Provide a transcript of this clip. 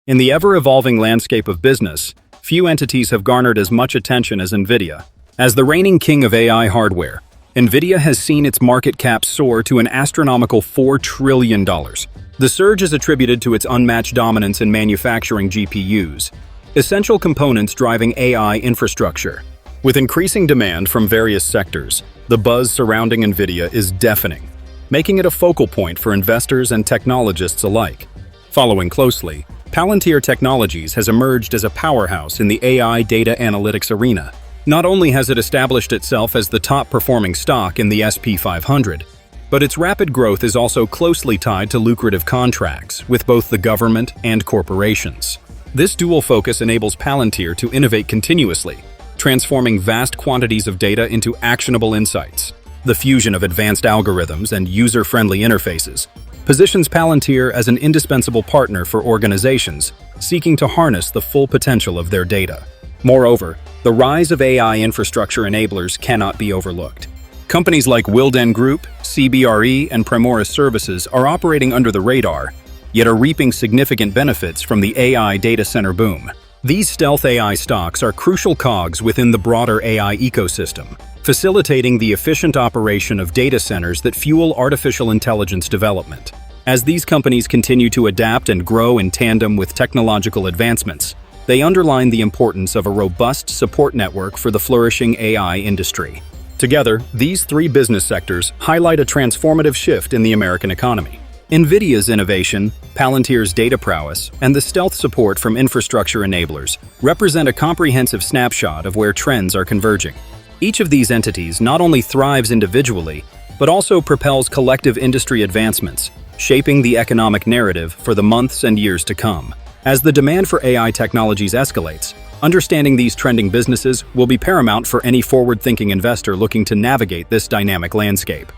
In the ever-evolving landscape of business, few entities have garnered as much attention as Nvidia. As the reigning king of AI hardware, Nvidia has seen its market cap soar to an astronomical $4 trillion. The surge is attributed to its unmatched dominance in manufacturing GPUs, essential components driving AI infrastructure. With increasing demand from various sectors, the buzz surrounding Nvidia is deafening, making it a focal point for investors and technologists alike. Following closely, Palantir Technologies has emerged as a powerhouse in the AI data analytics arena. Not only has it established itself as the top-performing stock in the S&P 500, but its rapid growth is also closely tied to lucrative contracts with both the government and corporations. This dual focus enables Palantir to innovate continuously, transforming vast quantities of data into actionable insights. The fusion of advanced algorithms and user-friendly interfaces positions Palantir as an indispensable partner for organizations seeking to harness the full potential of their data. Moreover, the rise of AI infrastructure enablers cannot be overlooked. Companies like Willdan Group, CBRE, and Primoris Services are operating under the radar, yet are reaping significant benefits from the AI data center boom. These stealth AI stocks are crucial cogs within the broader AI ecosystem, facilitating the efficient operation of data centers that fuel artificial intelligence development. As these companies continue to adapt and grow in tandem with technological advancements, they underline the importance of a robust support network for the flourishing AI industry. Together, these three business sectors highlight a transformative shift in the American economy. Nvidia's innovation, Palantir's data prowess, and the stealth support from infrastructure enablers represent a comprehensive snapshot of where trends are converging. Each of these entities not only thrives individually, but also propels collective industry advancements, shaping the economic narrative for the months and years to come. As the demand for AI technologies escalates, understanding these trending businesses will be paramount for any forward-thinking investor looking to navigate this dynamic landscape.